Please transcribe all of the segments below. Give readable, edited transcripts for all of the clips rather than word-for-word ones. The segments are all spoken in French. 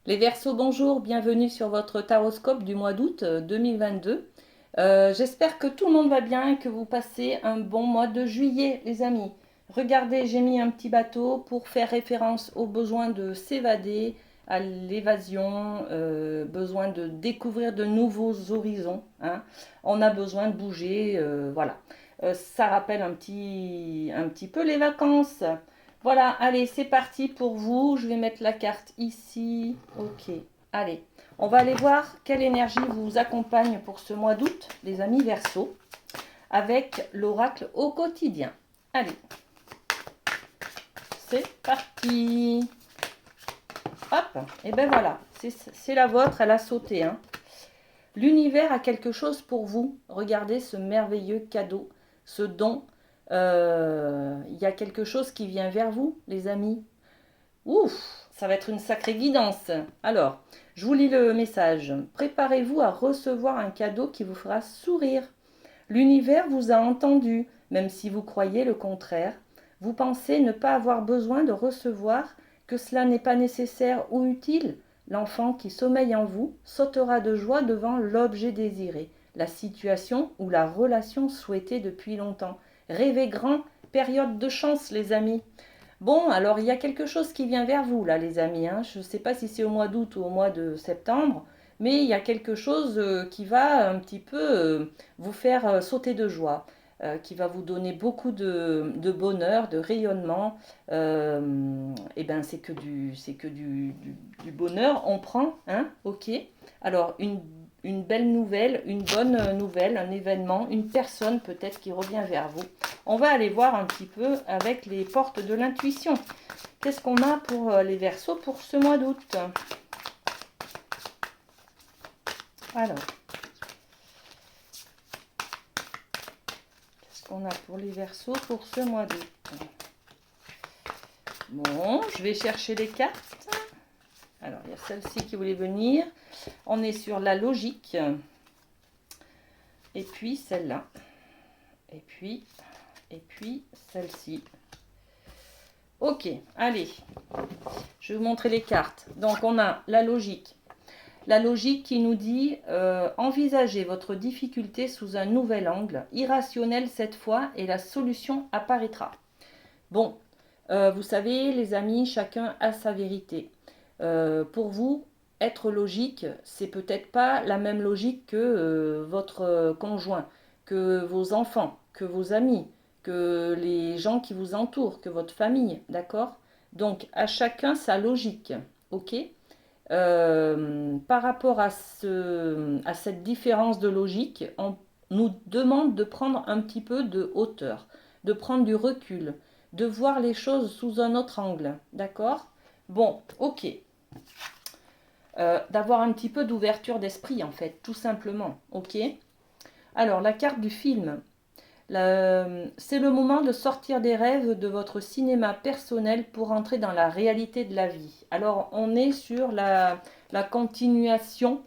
Les Verseaux, bonjour, bienvenue sur votre taroscope du mois d'août 2022. J'espère que tout le monde va bien et que vous passez un bon mois de juillet, les amis. Regardez, j'ai mis un petit bateau pour faire référence au besoin de s'évader, à l'évasion, besoin de découvrir de nouveaux horizons, hein. On a besoin de bouger, voilà. Ça rappelle un petit peu les vacances. Voilà, allez, c'est parti pour vous. Je vais mettre la carte ici. Ok, allez. On va aller voir quelle énergie vous accompagne pour ce mois d'août, les amis Verseaux, avec l'oracle au quotidien. Allez, c'est parti. Hop, et ben voilà, c'est la vôtre, elle a sauté, hein. L'univers a quelque chose pour vous. Regardez ce merveilleux cadeau, ce don. Il y a quelque chose qui vient vers vous, les amis. Ouf, ça va être une sacrée guidance. Alors, je vous lis le message. Préparez-vous à recevoir un cadeau qui vous fera sourire. L'univers vous a entendu, même si vous croyez le contraire. Vous pensez ne pas avoir besoin de recevoir, que cela n'est pas nécessaire ou utile. L'enfant qui sommeille en vous sautera de joie devant l'objet désiré, la situation ou la relation souhaitée depuis longtemps. Rêvez grand, période de chance, les amis. Bon, alors il y a quelque chose qui vient vers vous là, les amis, hein. Je ne sais pas si c'est au mois d'août ou au mois de septembre, mais il y a quelque chose qui va un petit peu vous faire sauter de joie, qui va vous donner beaucoup de bonheur, de rayonnement. Et ben c'est que du bonheur. On prend, hein, ok. Alors une belle nouvelle, une bonne nouvelle, un événement, une personne peut-être qui revient vers vous. On va aller voir un petit peu avec les portes de l'intuition. Qu'est-ce qu'on a pour les Verseaux pour ce mois d'août? Alors, qu'est-ce qu'on a pour les Verseaux pour ce mois d'août? Bon, je vais chercher les cartes. Alors, il y a celle-ci qui voulait venir. On est sur la logique. Et puis celle-là. Et puis celle-ci. Ok, allez. Je vais vous montrer les cartes. Donc, on a la logique. La logique qui nous dit envisagez votre difficulté sous un nouvel angle, irrationnel cette fois, et la solution apparaîtra. Bon, vous savez, les amis, chacun a sa vérité. Pour vous, être logique, c'est peut-être pas la même logique que votre conjoint, que vos enfants, que vos amis, que les gens qui vous entourent, que votre famille, d'accord? Donc, à chacun sa logique, ok? Par rapport à cette différence de logique, on nous demande de prendre un petit peu de hauteur, de prendre du recul, de voir les choses sous un autre angle. D'accord? Bon, ok. D'avoir un petit peu d'ouverture d'esprit, en fait, tout simplement. Ok? Alors, la carte du film. C'est le moment de sortir des rêves de votre cinéma personnel pour entrer dans la réalité de la vie. Alors, on est sur la continuation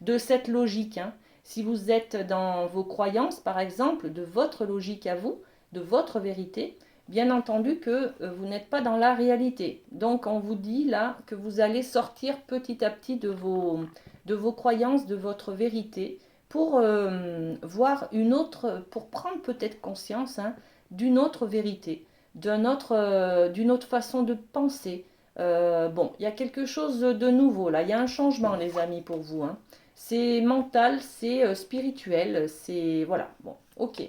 de cette logique, hein. Si vous êtes dans vos croyances, par exemple, de votre logique à vous, de votre vérité, bien entendu que vous n'êtes pas dans la réalité. Donc, on vous dit là que vous allez sortir petit à petit de vos croyances, de votre vérité, pour voir une autre, pour prendre peut-être conscience, hein, d'une autre vérité, d'une autre façon de penser. Bon, il y a quelque chose de nouveau là, il y a un changement, les amis, pour vous, hein. C'est mental, c'est spirituel, c'est... Voilà, bon, ok.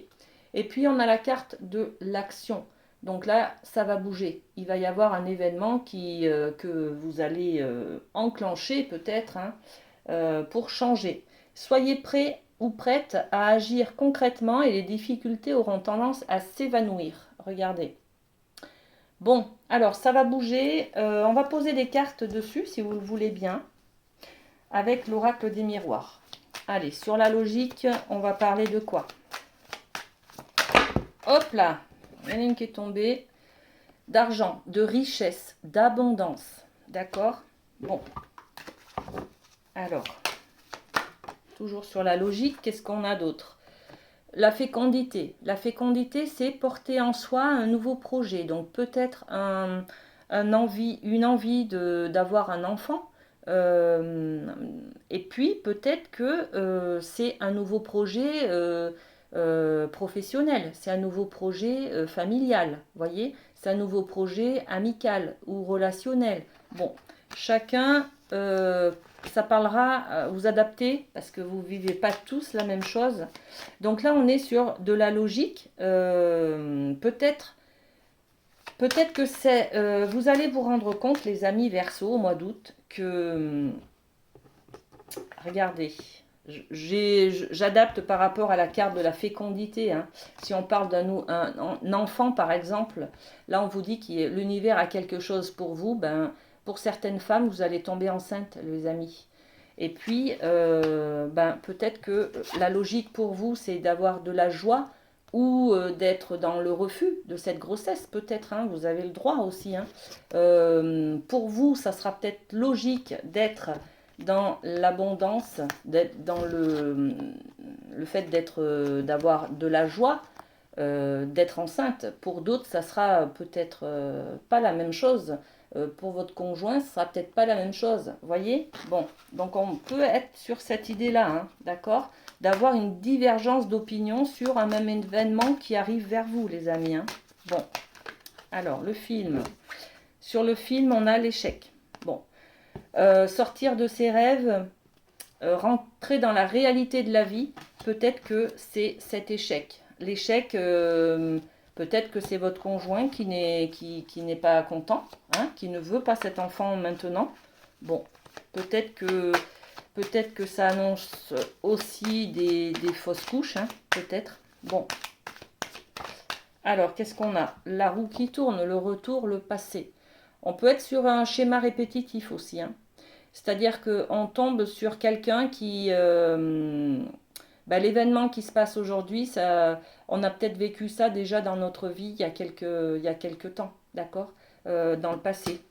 Et puis on a la carte de l'action. Donc là, ça va bouger. Il va y avoir un événement que vous allez enclencher peut-être, hein, pour changer. Soyez prêts ou prêtes à agir concrètement et les difficultés auront tendance à s'évanouir. Regardez. Bon, alors ça va bouger. On va poser des cartes dessus si vous le voulez bien, avec l'oracle des miroirs. Allez, sur la logique, on va parler de quoi? Hop là, il y en a une qui est tombée. D'argent, de richesse, d'abondance. D'accord? Bon. Alors, toujours sur la logique, qu'est-ce qu'on a d'autre? La fécondité. La fécondité, c'est porter en soi un nouveau projet. Donc peut-être une envie d'avoir un enfant, Et puis peut-être que c'est un nouveau projet professionnel, c'est un nouveau projet familial, voyez, c'est un nouveau projet amical ou relationnel. Bon, chacun, ça parlera, vous adapter parce que vous ne vivez pas tous la même chose. Donc là, on est sur de la logique. Peut-être que c'est, vous allez vous rendre compte, les amis Verseau, au mois d'août, que, regardez, j'adapte par rapport à la carte de la fécondité. Hein. Si on parle un enfant, par exemple, là on vous dit que l'univers a quelque chose pour vous. Ben, pour certaines femmes, vous allez tomber enceinte, les amis. Et puis, ben, peut-être que la logique pour vous, c'est d'avoir de la joie ou d'être dans le refus de cette grossesse, peut-être. Hein, vous avez le droit aussi. Hein. Pour vous, ça sera peut-être logique d'être dans l'abondance, d'être dans le fait d'avoir de la joie, d'être enceinte. Pour d'autres, ça sera peut-être pas la même chose. Pour votre conjoint, ce sera peut-être pas la même chose. Voyez? Bon, donc on peut être sur cette idée-là, hein, d'accord? D'avoir une divergence d'opinion sur un même événement qui arrive vers vous, les amis. Hein. Bon, alors le film. Sur le film, on a l'échec. Bon, sortir de ses rêves, rentrer dans la réalité de la vie, peut-être que c'est cet échec. L'échec, peut-être que c'est votre conjoint qui n'est pas content, hein, qui ne veut pas cet enfant maintenant. Bon, peut-être que ça annonce aussi des fausses couches, hein, peut-être. Bon. Alors, qu'est-ce qu'on a? La roue qui tourne, le retour, le passé. On peut être sur un schéma répétitif aussi, hein. C'est-à-dire qu'on tombe sur quelqu'un qui... l'événement qui se passe aujourd'hui, on a peut-être vécu ça déjà dans notre vie il y a quelques temps, d'accord, dans le passé.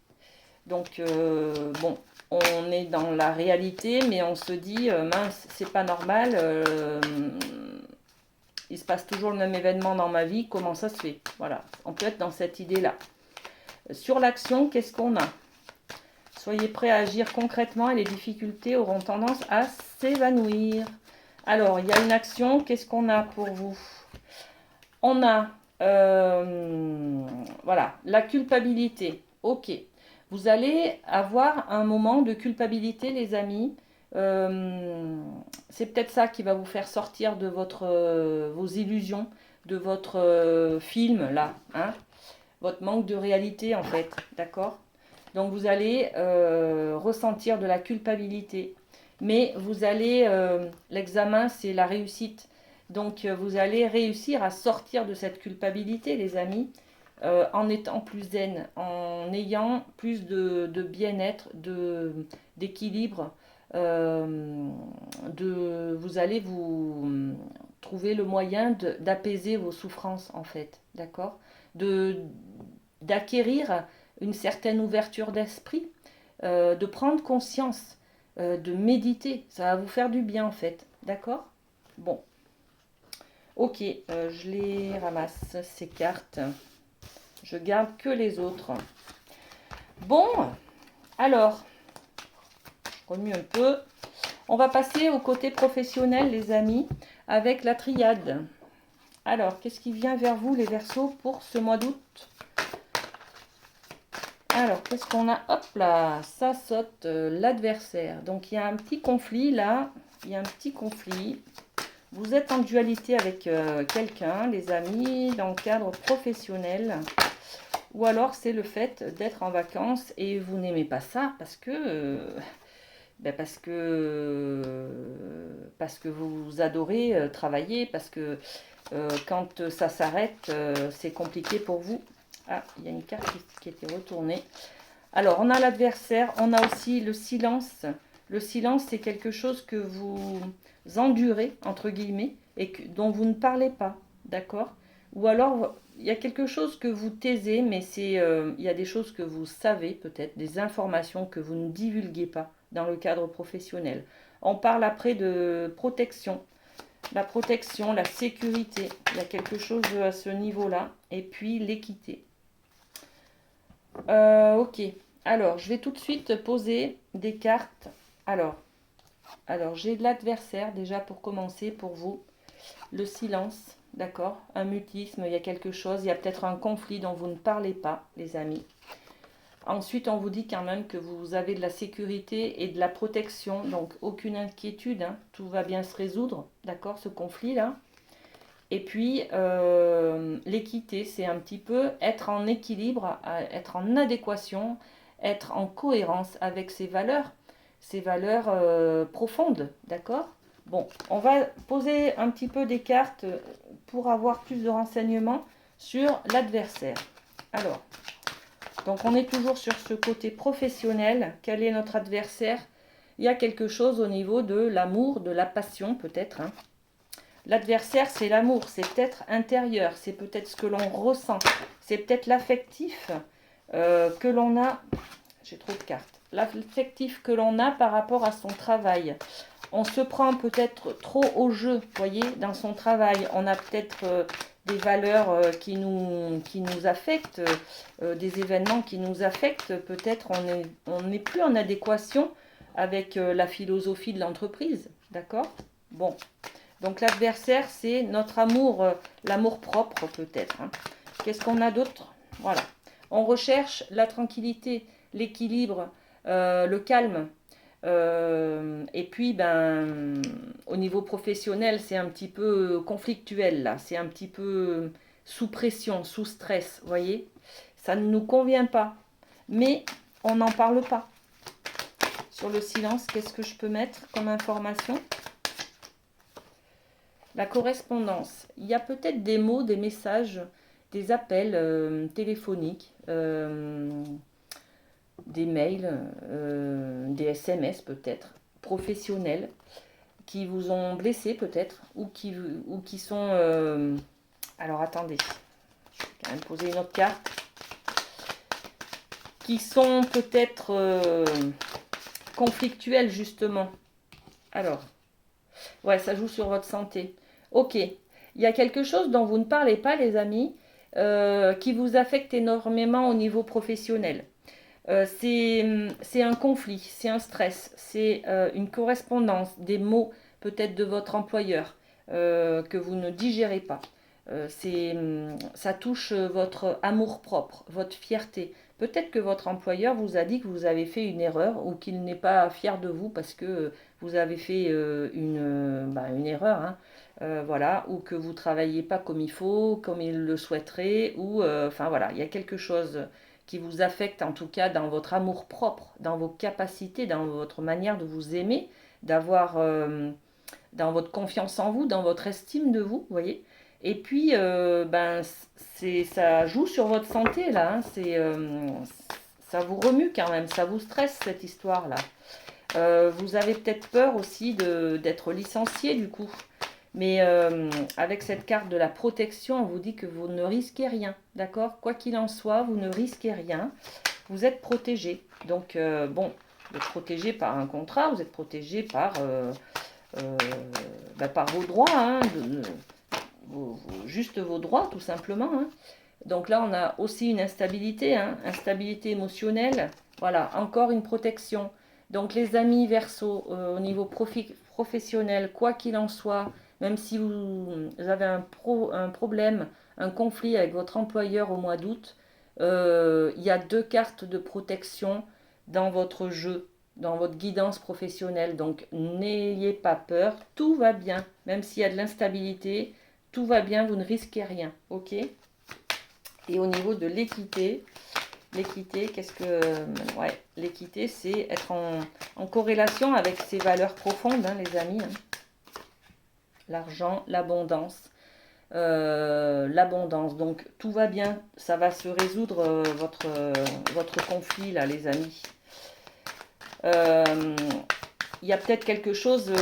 Donc, bon, on est dans la réalité, mais on se dit, mince, c'est pas normal, il se passe toujours le même événement dans ma vie, comment ça se fait? Voilà, on peut être dans cette idée-là. Sur l'action, qu'est-ce qu'on a? Soyez prêts à agir concrètement et les difficultés auront tendance à s'évanouir. Alors, il y a une action. Qu'est-ce qu'on a pour vous? On a, voilà, la culpabilité. Ok. Vous allez avoir un moment de culpabilité, les amis. C'est peut-être ça qui va vous faire sortir de vos illusions, de votre film, là. Hein, votre manque de réalité, en fait. D'accord? Donc vous allez ressentir de la culpabilité. Mais vous allez, l'examen c'est la réussite. Donc vous allez réussir à sortir de cette culpabilité, les amis, en étant plus zen, en ayant plus de bien-être, d'équilibre. Vous allez trouver le moyen d'apaiser vos souffrances, en fait. D'accord? D'acquérir une certaine ouverture d'esprit, de prendre conscience, de méditer. Ça va vous faire du bien en fait. D'accord? Bon. Ok, je les ramasse, ces cartes. Je garde que les autres. Bon, alors, je remue un peu. On va passer au côté professionnel, les amis, avec la triade. Alors, qu'est-ce qui vient vers vous, les Verseaux, pour ce mois d'août? Alors, qu'est-ce qu'on a? Hop là, ça saute l'adversaire. Donc, il y a un petit conflit là. Il y a un petit conflit. Vous êtes en dualité avec quelqu'un, les amis, dans le cadre professionnel. Ou alors, c'est le fait d'être en vacances et vous n'aimez pas ça parce que... parce que vous adorez travailler, parce que quand ça s'arrête, c'est compliqué pour vous. Ah, il y a une carte qui était retournée. Alors, on a l'adversaire, on a aussi le silence. Le silence, c'est quelque chose que vous endurez, entre guillemets, et dont vous ne parlez pas, d'accord? Ou alors, il y a quelque chose que vous taisez, mais il y a des choses que vous savez peut-être, des informations que vous ne divulguez pas dans le cadre professionnel. On parle après de protection. La protection, la sécurité, il y a quelque chose à ce niveau-là. Et puis l'équité. Ok. Alors, je vais tout de suite poser des cartes. Alors j'ai de l'adversaire déjà pour commencer pour vous. Le silence, d'accord? Un mutisme, il y a quelque chose, il y a peut-être un conflit dont vous ne parlez pas, les amis. Ensuite, on vous dit quand même que vous avez de la sécurité et de la protection, donc aucune inquiétude, hein, tout va bien se résoudre, d'accord, ce conflit-là. Et puis, l'équité, c'est un petit peu être en équilibre, être en adéquation, être en cohérence avec ses valeurs profondes, d'accord? Bon, on va poser un petit peu des cartes pour avoir plus de renseignements sur l'adversaire. Alors, donc on est toujours sur ce côté professionnel. Quel est notre adversaire? Il y a quelque chose au niveau de l'amour, de la passion peut-être, hein. L'adversaire, c'est l'amour, c'est peut-être intérieur, c'est peut-être ce que l'on ressent, c'est peut-être l'affectif que l'on a. J'ai trop de cartes. L'affectif que l'on a par rapport à son travail. On se prend peut-être trop au jeu, vous voyez, dans son travail. On a peut-être des valeurs qui nous affectent, des événements qui nous affectent. Peut-être on n'est plus en adéquation avec la philosophie de l'entreprise, d'accord? Bon, donc l'adversaire, c'est notre amour, l'amour propre peut-être, hein. Qu'est-ce qu'on a d'autre? Voilà. On recherche la tranquillité, l'équilibre, le calme. Et puis, au niveau professionnel, c'est un petit peu conflictuel là. C'est un petit peu sous pression, sous stress, vous voyez. Ça ne nous convient pas. Mais on n'en parle pas. Sur le silence, qu'est-ce que je peux mettre comme information? La correspondance. Il y a peut-être des mots, des messages, des appels téléphoniques, des mails, des SMS peut-être, professionnels, qui vous ont blessé peut-être, ou qui sont... alors attendez, je vais quand même poser une autre carte. Qui sont peut-être conflictuels justement. Alors, ouais, ça joue sur votre santé. Ok, il y a quelque chose dont vous ne parlez pas, les amis, qui vous affecte énormément au niveau professionnel. C'est un conflit, c'est un stress, c'est une correspondance, des mots peut-être de votre employeur que vous ne digérez pas. Ça touche votre amour-propre, votre fierté. Peut-être que votre employeur vous a dit que vous avez fait une erreur ou qu'il n'est pas fier de vous parce que vous avez fait une erreur, hein, voilà, ou que vous ne travaillez pas comme il faut, comme il le souhaiterait, ou enfin voilà, il y a quelque chose qui vous affecte en tout cas dans votre amour-propre, dans vos capacités, dans votre manière de vous aimer, d'avoir dans votre confiance en vous, dans votre estime de vous, vous voyez. Et puis, ça joue sur votre santé, là, hein. Ça vous remue quand même, ça vous stresse, cette histoire-là. Vous avez peut-être peur aussi d'être licencié, du coup. Mais avec cette carte de la protection, on vous dit que vous ne risquez rien, d'accord? Quoi qu'il en soit, vous ne risquez rien. Vous êtes protégé. Donc, bon, vous êtes protégé par un contrat, vous êtes protégé par par vos droits, hein, juste vos droits tout simplement, hein. Donc là on a aussi une instabilité, hein, instabilité émotionnelle, voilà, encore une protection. Donc les amis Verseau, au niveau professionnel, quoi qu'il en soit, même si vous avez un problème, un conflit avec votre employeur au mois d'août, il y a 2 cartes de protection dans votre jeu, dans votre guidance professionnelle. Donc n'ayez pas peur, tout va bien. Même s'il y a de l'instabilité, tout va bien, vous ne risquez rien. Ok? Et au niveau de l'équité, qu'est-ce que... Ouais, l'équité, c'est être en corrélation avec ses valeurs profondes, hein, les amis, hein. L'argent, l'abondance. L'abondance. Donc tout va bien, ça va se résoudre votre conflit là, les amis. Il y a peut-être quelque chose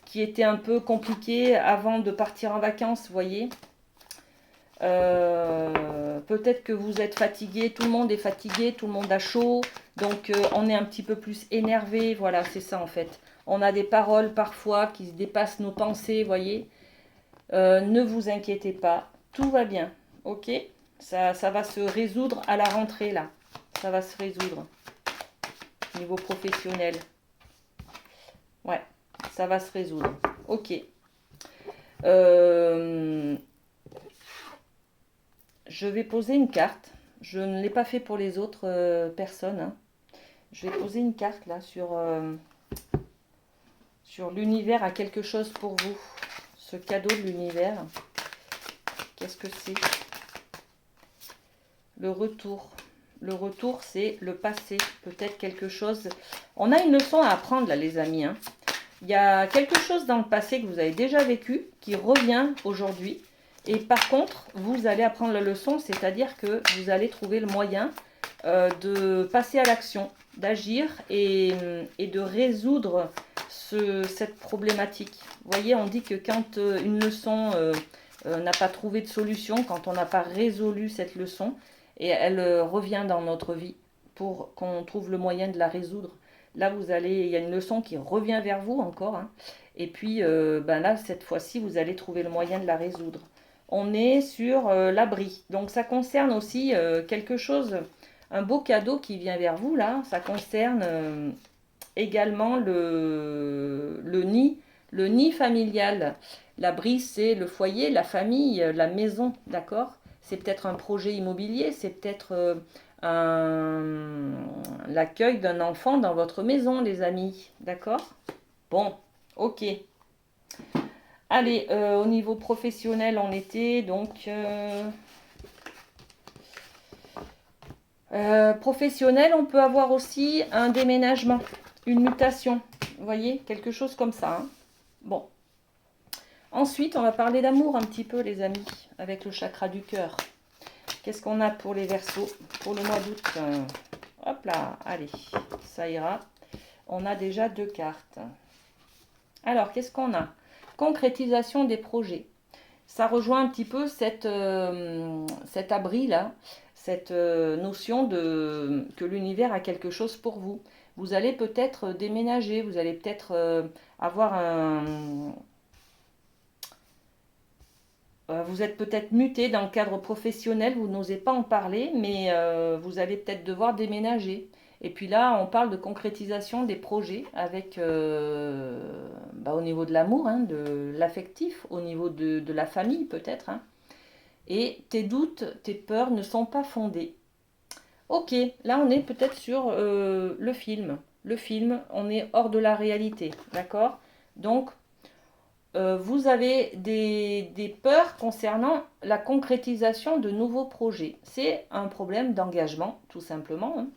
qui était un peu compliqué avant de partir en vacances, vous voyez. Peut-être que vous êtes fatigué, tout le monde est fatigué, tout le monde a chaud, donc on est un petit peu plus énervé, voilà, c'est ça en fait. On a des paroles parfois qui se dépassent nos pensées, vous voyez. Ne vous inquiétez pas, tout va bien, ok? Ça va se résoudre à la rentrée là. Ça va se résoudre. Niveau professionnel. Ouais, ça va se résoudre. Ok. Je vais poser une carte. Je ne l'ai pas fait pour les autres personnes, hein. Je vais poser une carte là sur l'univers a quelque chose pour vous. Ce cadeau de l'univers. Qu'est-ce que c'est? Le retour. Le retour, c'est le passé. Peut-être quelque chose. On a une leçon à apprendre là, les amis, hein. Il y a quelque chose dans le passé que vous avez déjà vécu qui revient aujourd'hui. Et par contre, vous allez apprendre la leçon, c'est-à-dire que vous allez trouver le moyen de passer à l'action, d'agir et de résoudre cette problématique. Vous voyez, on dit que quand une leçon n'a pas trouvé de solution, quand on n'a pas résolu cette leçon, et elle revient dans notre vie pour qu'on trouve le moyen de la résoudre. Là, il y a une leçon qui revient vers vous encore, hein. Et puis là, cette fois-ci, vous allez trouver le moyen de la résoudre. On est sur l'abri. Donc, ça concerne aussi quelque chose, un beau cadeau qui vient vers vous, là. Ça concerne également le nid familial. L'abri, c'est le foyer, la famille, la maison, d'accord? C'est peut-être un projet immobilier, c'est peut-être l'accueil d'un enfant dans votre maison, les amis, d'accord? Bon, ok. Allez, au niveau professionnel, on était donc... professionnel, on peut avoir aussi un déménagement, une mutation. Vous voyez, quelque chose comme ça, hein. Bon. Ensuite, on va parler d'amour un petit peu, les amis, avec le chakra du cœur. Qu'est-ce qu'on a pour les Verseaux pour le mois d'août? Hop là, allez, ça ira. On a déjà 2 cartes. Alors, qu'est-ce qu'on a? Concrétisation des projets. Ça rejoint un petit peu cet abri-là, cette notion que l'univers a quelque chose pour vous. Vous allez peut-être déménager, vous allez peut-être avoir vous êtes peut-être muté dans le cadre professionnel, vous n'osez pas en parler, mais vous allez peut-être devoir déménager. Et puis là, on parle de concrétisation des projets avec, au niveau de l'amour, hein, de l'affectif, au niveau de la famille peut-être, hein. Et tes doutes, tes peurs ne sont pas fondés. Ok, là on est peut-être sur le film. Le film, on est hors de la réalité, d'accord? Donc, vous avez des peurs concernant la concrétisation de nouveaux projets. C'est un problème d'engagement, tout simplement, hein.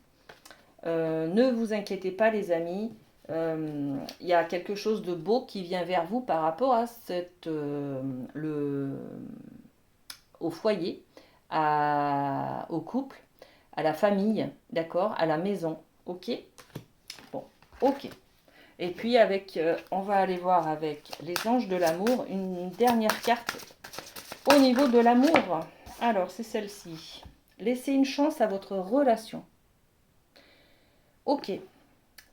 Ne vous inquiétez pas, les amis. Il y a quelque chose de beau qui vient vers vous par rapport à au foyer, au couple, à la famille, d'accord, à la maison. Ok? Bon, ok. Et puis on va aller voir avec les anges de l'amour, une dernière carte au niveau de l'amour. Alors, c'est celle-ci. Laissez une chance à votre relation. Ok.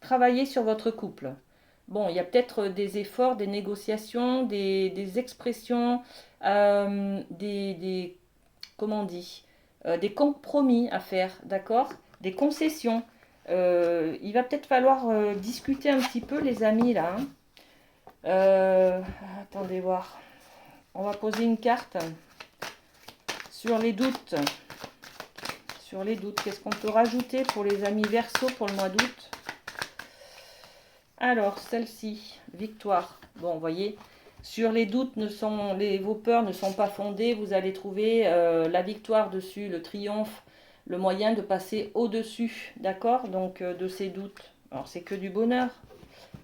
Travaillez sur votre couple. Bon, il y a peut-être des efforts, des négociations, des expressions, comment on dit, des compromis à faire, d'accord? Des concessions. Il va peut-être falloir discuter un petit peu, les amis, là, hein. Attendez voir. On va poser une carte sur les doutes. Sur les doutes, qu'est-ce qu'on peut rajouter pour les amis Verseau pour le mois d'août? Alors, celle-ci, victoire. Bon, vous voyez, sur les doutes, vos peurs ne sont pas fondées. Vous allez trouver la victoire dessus, le triomphe, le moyen de passer au-dessus, d'accord? Donc, de ces doutes. Alors, c'est que du bonheur,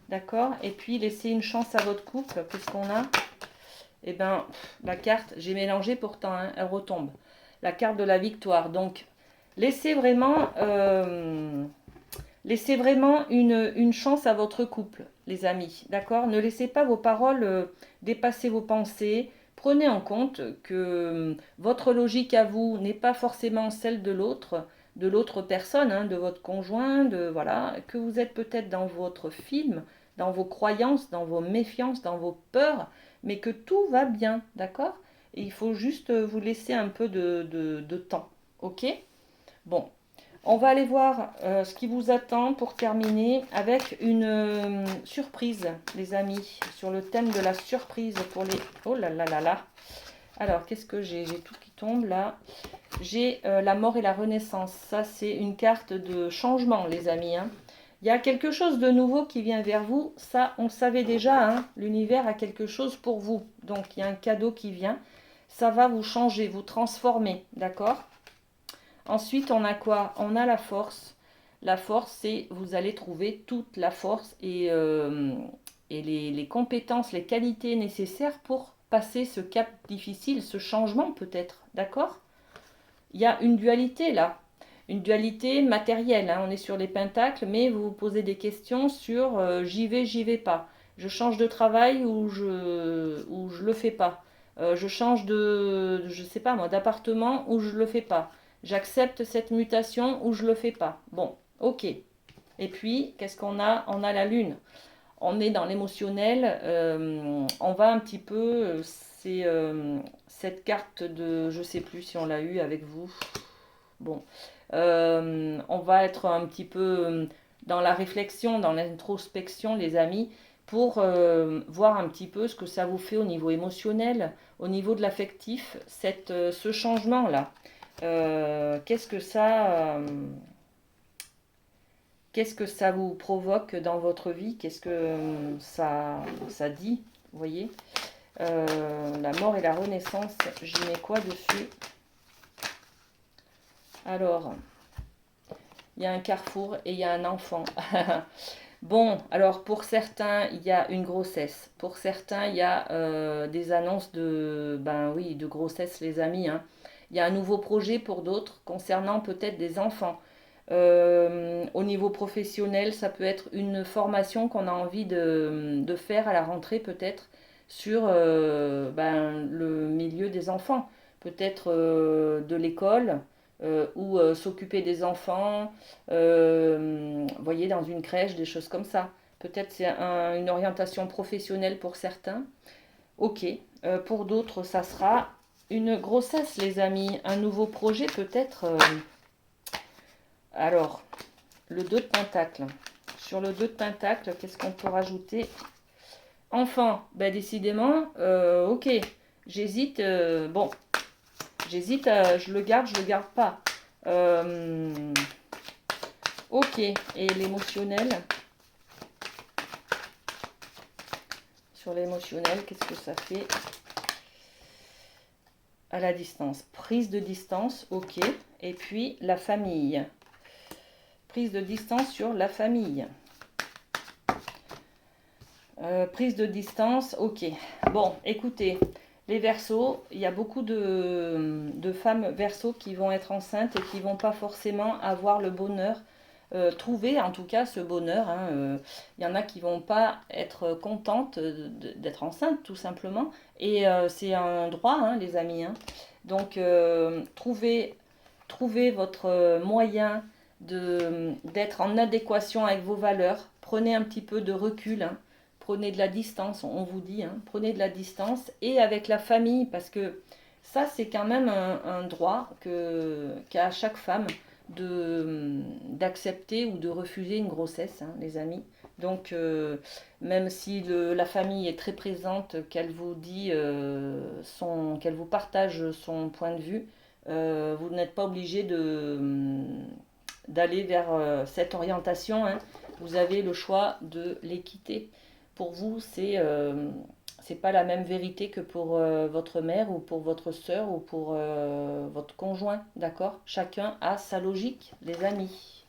d'accord? Et puis, laissez une chance à votre couple. Qu'est-ce qu'on a? Eh bien, la carte, j'ai mélangé pourtant, hein, elle retombe. La carte de la victoire. Donc, laissez vraiment une chance à votre couple, les amis, d'accord? Ne laissez pas vos paroles dépasser vos pensées. Prenez en compte que votre logique à vous n'est pas forcément celle de l'autre personne, hein, de votre conjoint, voilà, que vous êtes peut-être dans votre film, dans vos croyances, dans vos méfiances, dans vos peurs, mais que tout va bien, d'accord? Et il faut juste vous laisser un peu de temps, ok? Bon. On va aller voir ce qui vous attend pour terminer avec une surprise, les amis, sur le thème de la surprise pour les... Oh là là là là. Alors, qu'est-ce que j'ai? J'ai tout qui tombe là. J'ai la mort et la renaissance. Ça, c'est une carte de changement, les amis, hein. Il y a quelque chose de nouveau qui vient vers vous. Ça, on le savait déjà, hein. L'univers a quelque chose pour vous. Donc, il y a un cadeau qui vient. Ça va vous changer, vous transformer, d'accord? Ensuite, on a quoi? On a la force. La force, c'est vous allez trouver toute la force et les compétences, les qualités nécessaires pour passer ce cap difficile, ce changement peut-être, d'accord? Il y a une dualité là, une dualité matérielle, hein. On est sur les pentacles, mais vous vous posez des questions sur j'y vais pas. Je change de travail ou je le fais pas. Je change je sais pas moi, d'appartement ou je le fais pas. J'accepte cette mutation ou je le fais pas. Bon, ok. Et puis, qu'est-ce qu'on a? On a la lune. On est dans l'émotionnel. On va un petit peu. C'est cette carte de. Je sais plus si on l'a eu avec vous. Bon. On va être un petit peu dans la réflexion, dans l'introspection, les amis, pour voir un petit peu ce que ça vous fait au niveau émotionnel, au niveau de l'affectif, ce changement-là. Qu'est-ce que ça vous provoque dans votre vie? Qu'est-ce que ça dit? Vous voyez? La mort et la renaissance, j'y mets quoi dessus? Alors, il y a un carrefour et il y a un enfant. Bon, alors pour certains, il y a une grossesse. Pour certains, il y a des annonces ben oui, de grossesse, les amis, hein. Il y a un nouveau projet pour d'autres concernant peut-être des enfants. Au niveau professionnel, ça peut être une formation qu'on a envie de faire à la rentrée peut-être sur ben, le milieu des enfants. Peut-être de l'école ou s'occuper des enfants, voyez, dans une crèche, des choses comme ça. Peut-être c'est une orientation professionnelle pour certains. Ok. Pour d'autres, ça sera une grossesse, les amis. Un nouveau projet peut-être. Alors, le 2 de Pentacle. Sur le 2 de Pentacle, qu'est-ce qu'on peut rajouter? Enfant, ben décidément, ok, j'hésite, bon, j'hésite, je le garde pas. Ok, et l'émotionnel? Sur l'émotionnel, qu'est-ce que ça fait? À la distance, prise de distance, ok, et puis la famille. Prise de distance sur la famille. Prise de distance, ok. Bon, écoutez, les Verseaux, il y a beaucoup de femmes Verseaux qui vont être enceintes et qui vont pas forcément avoir le bonheur, trouver en tout cas ce bonheur, hein. Il y en a qui vont pas être contentes d'être enceintes tout simplement. Et c'est un droit, hein, les amis, hein. Donc, trouvez votre moyen d'être en adéquation avec vos valeurs. Prenez un petit peu de recul, hein. Prenez de la distance, on vous dit, hein. Prenez de la distance et avec la famille, parce que ça, c'est quand même un droit qu'a chaque femme d'accepter ou de refuser une grossesse, hein, les amis. Donc, même si la famille est très présente, qu'elle vous dit qu'elle vous partage son point de vue, vous n'êtes pas obligé d'aller vers cette orientation, hein. Vous avez le choix de l'équité. Pour vous, c'est pas la même vérité que pour votre mère ou pour votre sœur ou pour votre conjoint, d'accord? Chacun a sa logique, les amis.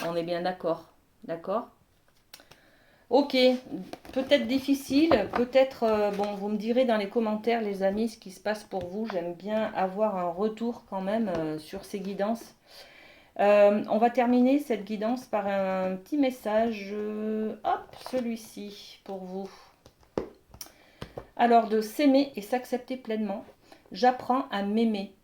On est bien d'accord, d'accord? Ok, peut-être difficile, peut-être, bon, vous me direz dans les commentaires, les amis, ce qui se passe pour vous. J'aime bien avoir un retour quand même sur ces guidances. On va terminer cette guidance par un petit message, hop, celui-ci pour vous. Alors, de s'aimer et s'accepter pleinement, j'apprends à m'aimer.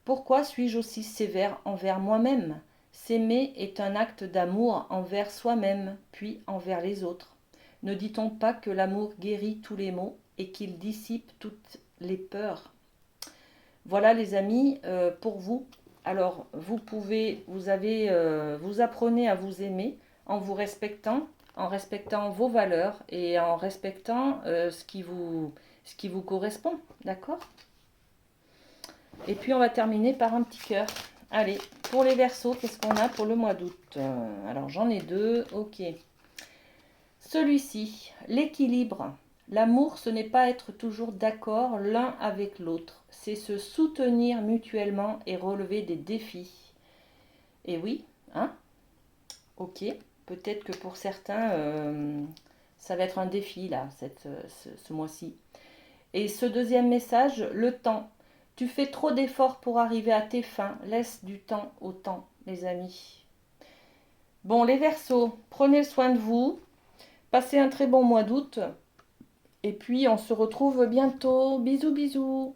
Pourquoi suis-je aussi sévère envers moi-même? S'aimer est un acte d'amour envers soi-même, puis envers les autres. Ne dit-on pas que l'amour guérit tous les maux et qu'il dissipe toutes les peurs? Voilà les amis, pour vous, Alors, vous apprenez à vous aimer en respectant vos valeurs et en respectant ce qui vous correspond, d'accord? Et puis, on va terminer par un petit cœur. Allez, pour les Verseaux, qu'est-ce qu'on a pour le mois d'août? Alors, j'en ai deux, ok. Celui-ci, l'équilibre. L'amour, ce n'est pas être toujours d'accord l'un avec l'autre, c'est se soutenir mutuellement et relever des défis. Et oui, hein, ok, peut-être que pour certains, ça va être un défi là, ce mois-ci. Et ce deuxième message, le temps. Tu fais trop d'efforts pour arriver à tes fins, laisse du temps au temps, les amis. Bon, les Verseaux, prenez soin de vous, passez un très bon mois d'août, et puis on se retrouve bientôt. Bisous, bisous.